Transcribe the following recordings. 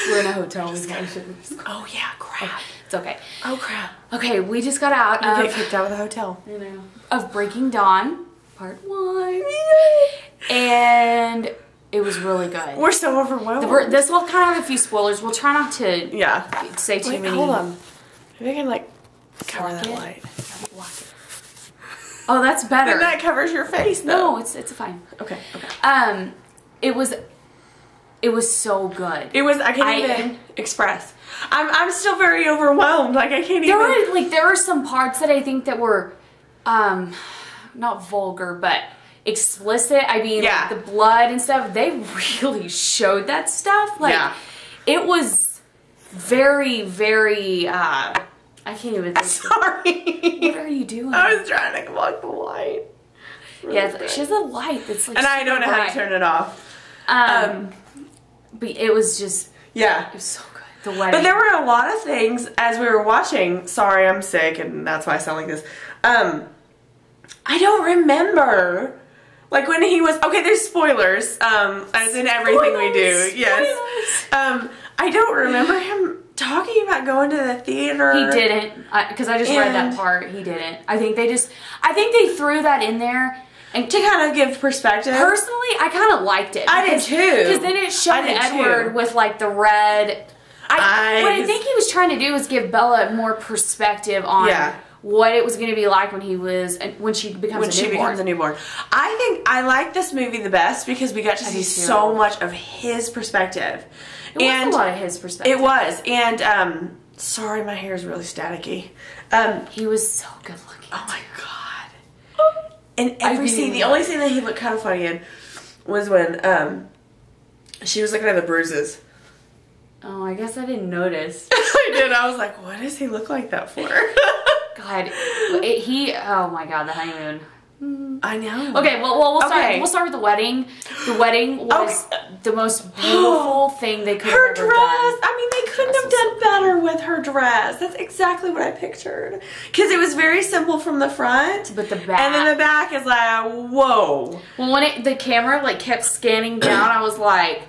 We're in a hotel. Oh yeah, crap. It's okay. Oh crap. Okay, we just got out You of get kicked out of the hotel. I know. Of Breaking Dawn, part 1. And it was really good. We're so overwhelmed. This will kind of have a few spoilers. We'll try not to say too many. Hold on. Maybe I can like cover that light. Oh, that's better. And that covers your face though. No, it's fine. Okay. It was so good. It was I can't even express. I'm still very overwhelmed. Like I can't even there were some parts that I think that were not vulgar, but explicit. I mean, like the blood and stuff, they really showed that stuff. Like it was very, very I can't even think. Sorry. What are you doing? I was trying to block the light. Yeah, she has a light that's like, and I don't know how to turn it off. But it was just it was so good. The wedding. But there were a lot of things as we were watching. Sorry, I'm sick, and that's why I sound like this. I don't remember. Like when he was there's spoilers. As in everything we do. Yes. I don't remember him talking about going to the theater. He didn't, because I just read that part. He didn't. I think they threw that in there and to kind of give perspective. Personally, I kind of liked it. I did too. Because then it showed Edward with like the red eyes. What I think he was trying to do was give Bella more perspective on what it was going to be like when she becomes a newborn. I think I like this movie the best because we got to see so much of his perspective. It was a lot of his perspective. It was. And, sorry, my hair is really staticky. He was so good looking. Oh my God. And every scene, the only scene that he looked kind of funny in was when, she was looking at the bruises. Oh, I guess I didn't notice. I did. I was like, what does he look like that for? God. Oh my God, the honeymoon. I know. Okay, well, we'll start with the wedding. The wedding was the most beautiful thing they could have ever done. Her dress! I mean, they couldn't have done better with her dress. That's exactly what I pictured. Because it was very simple from the front. But the back. And then the back is like, whoa. Well, when the camera like kept scanning down, I was like,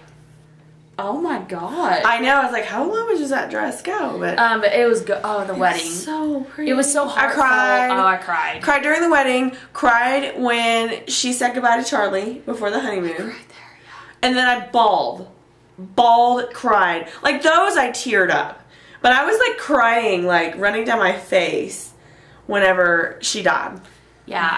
oh my God. I know. I was like, how low does that dress go? But it was good. Oh, the wedding. So pretty. It was so heartful. I cried. Oh, I cried. Cried during the wedding. Cried when she said goodbye to Charlie before the honeymoon. Right there, And then I bawled. Bawled, cried. Like those I teared up. But I was like crying, like running down my face whenever she died. Yeah,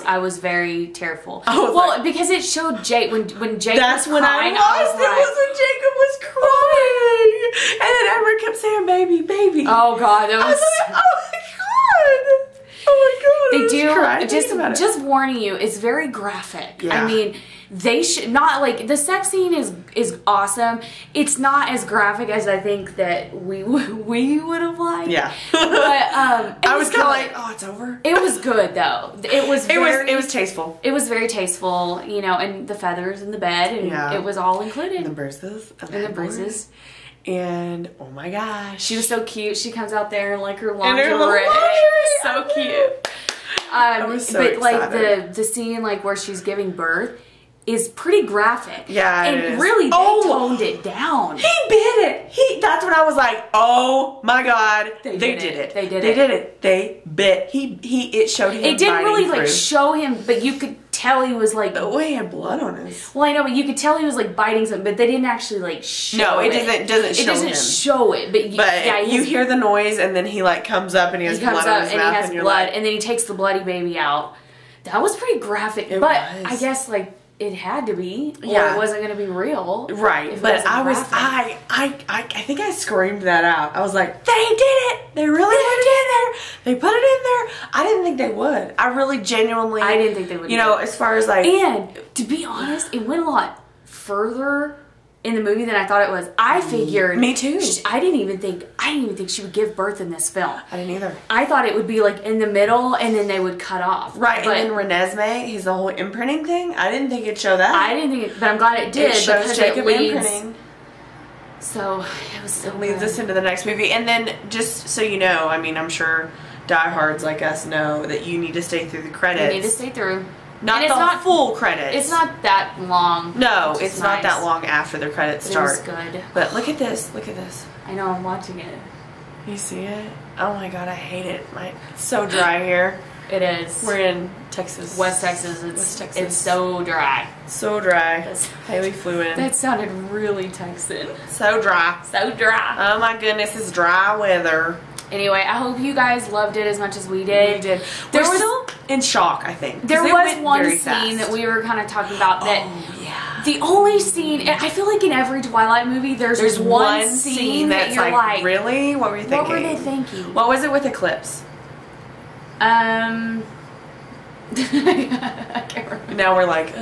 I was very tearful. Well, because it showed Jake when Jake was crying. It was when Jacob was crying, and then Edward kept saying, "Baby, baby." Oh God, that was. I was like, oh my God. Oh my God. They do just warning you. It's very graphic. Yeah. I mean, they should not like the sex scene is awesome. It's not as graphic as I think that we would have liked. Yeah. But I was kind of like, oh, it's over. It was good though. It was tasteful. It was very tasteful, you know, and the feathers in the bed, and it was all included. And the bruises. And oh my gosh, she was so cute. She comes out there in like her lingerie. So cute. I was so excited. Like the scene like where she's giving birth is pretty graphic. Yeah, and really they toned it down. He bit it. That's when I was like, oh my God, they did it. They did it. They bit. It showed him. It didn't really like show him, but you could tell he was like. Oh, he had blood on his. Well, I know, but you could tell he was like biting something, but they didn't actually like show it. No, it doesn't show it, but you hear the noise, and then he like comes up and he has blood on his mouth, and then he takes the bloody baby out. That was pretty graphic, but I guess like. It had to be, or it wasn't going to be real. Right, but I think I screamed that out. I was like, they did it! They really put it in there! They put it in there! I didn't think they would. I really genuinely... I didn't think they would. You know, as far as like... And, to be honest, it went a lot further in the movie than I thought it was. I figured... Me too. I didn't even think she would give birth in this film. I didn't either. I thought it would be like in the middle and then they would cut off. Right, but, and then Renesmee, his whole imprinting thing, I didn't think it'd show that. I didn't think it, but I'm glad it did. It shows Jacob imprinting. So, it leads us into the next movie. And then, just so you know, I mean, I'm sure diehards like us know that you need to stay through the credits. You need to stay through. Not the not full credits. It's not that long. No, it's not that long after the credits start. It was good. But look at this. Look at this. I know, I'm watching it. You see it? Oh my god, I hate it. It's so dry here. It is. We're in Texas. West Texas. It's so dry. So dry. Haley flew in. That sounded really Texan. So dry. So dry. Oh my goodness, it's dry weather. Anyway, I hope you guys loved it as much as we did. We did. We're still in shock, I think. There was one scene that we were kind of talking about that. Oh, yeah. The only scene, and I feel like in every Twilight movie, there's one scene that you're like, really? What were you thinking? What were they thinking? What was it with Eclipse? I can't remember. Now we're like,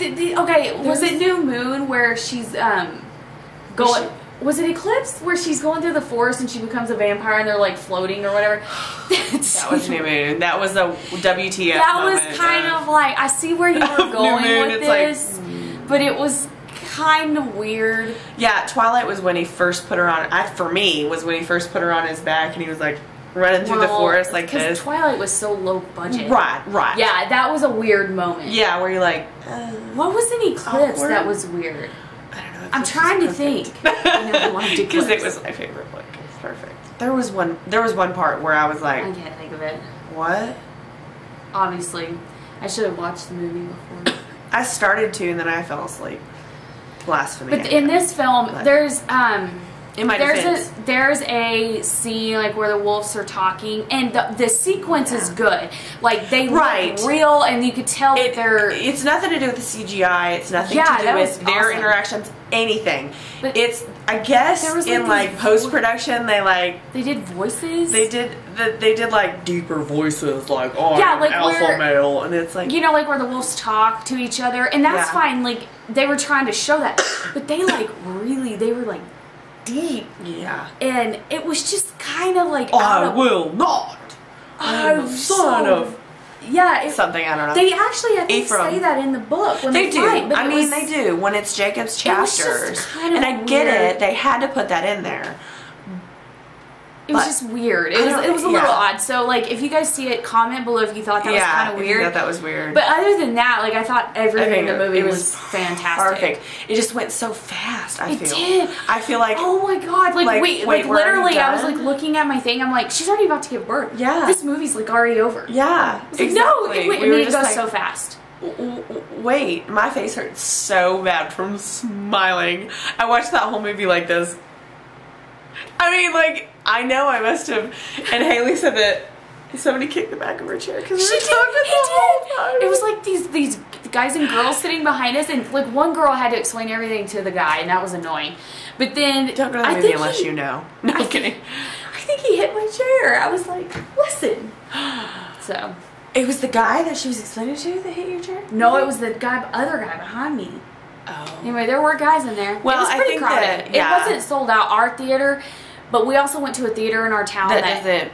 okay, was it New Moon where she's going? Was it Eclipse where she's going through the forest and she becomes a vampire and they're like floating or whatever? That was New Moon. That was a WTF That moment. was kind of like, I see where you were going with this, but it was kind of weird. Yeah, Twilight was when he first put her on. For me, was when he first put her on his back and he was like running through the forest like this. Because Twilight was so low budget. Right. Yeah, that was a weird moment. Yeah, where you're like, what was in Eclipse that was weird? I don't know. I'm trying to think. Because it was my favorite book. It's perfect. There was one part where I was like, I can't think of it. What? Obviously, I should have watched the movie before. I started to, and then I fell asleep. Blasphemy. But in this film, there's in my defense, there's a scene like where the wolves are talking, and the sequence is good. Like they look real, and you could tell that they're. It's nothing to do with the CGI. It's nothing to do with their interactions. Anything. But it's, I guess, there was in like post production, they did voices. They did like deeper voices, like like alpha male, and it's like, you know, like where the wolves talk to each other, and that's fine. Like they were trying to show that, but they were like deep. Yeah. And it was just kind of like I will not. I'm son of. Yeah, something, I don't know. They actually, I think, say that in the book when they do. fight, but I mean, they do when it's Jacob's chapters. It was just kind of and I get it. They had to put that in there. It was just weird. It was a little odd. So, like, if you guys see it, comment below if you thought that was kind of weird. I thought that was weird. But other than that, like, I thought everything in the movie was fantastic. Perfect. It just went so fast, I feel. It did. I feel like... Oh, my God. Like wait literally, I was, like, looking at my thing. I'm like, she's already about to give birth. Yeah. This movie's, like, already over. Yeah. Like, no. It goes so fast. Wait, my face hurts so bad from smiling. I watched that whole movie like this. I mean, like, I know I must have. And Haley said that somebody kicked the back of her chair because we were talking the whole time. It was like these guys and girls sitting behind us, and like one girl had to explain everything to the guy, and that was annoying. But then don't go to the movie unless you know. No, I'm kidding. I think he hit my chair. I was like, listen. So it was the guy that she was explaining to that hit your chair? No, it was the other guy behind me. Oh. Anyway, there were guys in there. Well, it was pretty crowded. It wasn't sold out, our theater, but we also went to a theater in our town that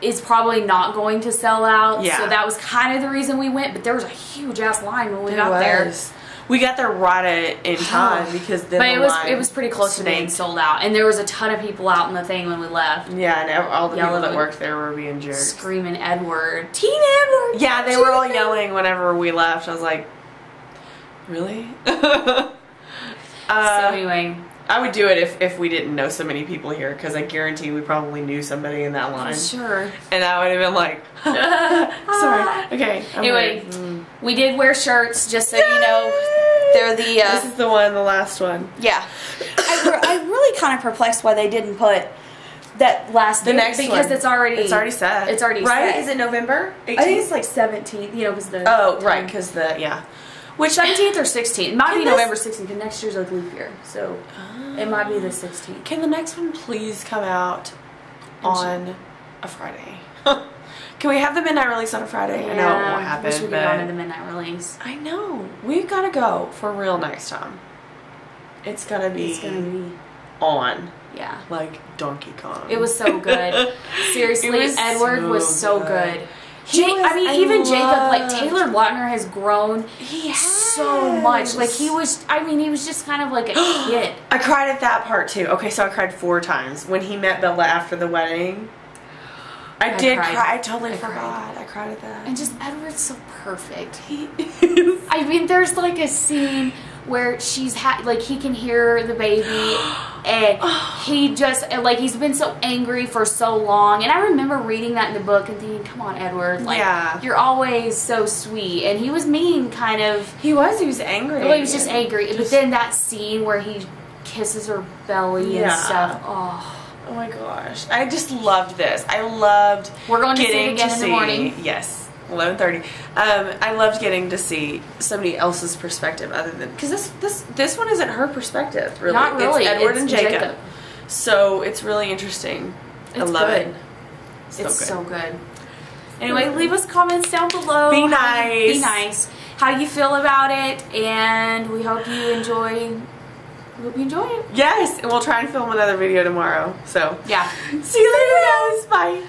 is probably not going to sell out. Yeah. So that was kind of the reason we went, but there was a huge ass line when we got there. We got there right in time because then it was pretty close to being sold out, and there was a ton of people out in the thing when we left. Yeah, and all the people that worked there were being jerks, screaming Edward, Teen Edward. Yeah, they were all yelling whenever we left. I was like, really? So anyway, I would do it if we didn't know so many people here, because I guarantee we probably knew somebody in that line. Sure. And I would have been like, sorry. Okay. Anyway, we did wear shirts, just so you know. They're the. This is the last one. Yeah. I'm really kind of perplexed why they didn't put that last next one. Because it's already set. It's already right? set. Is it November 18th? I think it's like 17th. You know, because the. Oh, right, because Which 17th or 16th? It might be November 16th, because next year's like leap year, so it might be the 16th. Can the next one please come out on a Friday? Can we have the midnight release on a Friday? Yeah, I know it won't happen. Wish we could go to the midnight release. I know. We've got to go for real next time. It's gonna be on. Yeah. Like Donkey Kong. It was so good. Seriously, Edward was so good. Even Jacob, like Taylor Lautner has grown so much. Like he was just kind of like a kid. I cried at that part too. Okay, so I cried 4 times when he met Bella after the wedding. I did cry. I totally forgot. I cried at that. And just Edward's so perfect. He is. I mean, there's like a scene where she's like he can hear the baby and he just like he's been so angry for so long, and I remember reading that in the book and thinking, come on, Edward, like you're always so sweet. And he was mean, kind of. He was angry. Well, he was just angry. But then that scene where he kisses her belly and stuff, oh my gosh, I just loved this. I loved we're going to see it again in the morning. Yes, 11:30. I loved getting to see somebody else's perspective other than, because this one isn't her perspective, really. Not really. It's Edward and Jacob. So it's really interesting. I love it. It's so good. Anyway, leave us comments down below. Be nice. Be nice. How you feel about it, and we hope you enjoy. Hope you enjoy it. Yes, and we'll try and film another video tomorrow. So yeah. See you later, guys. Bye.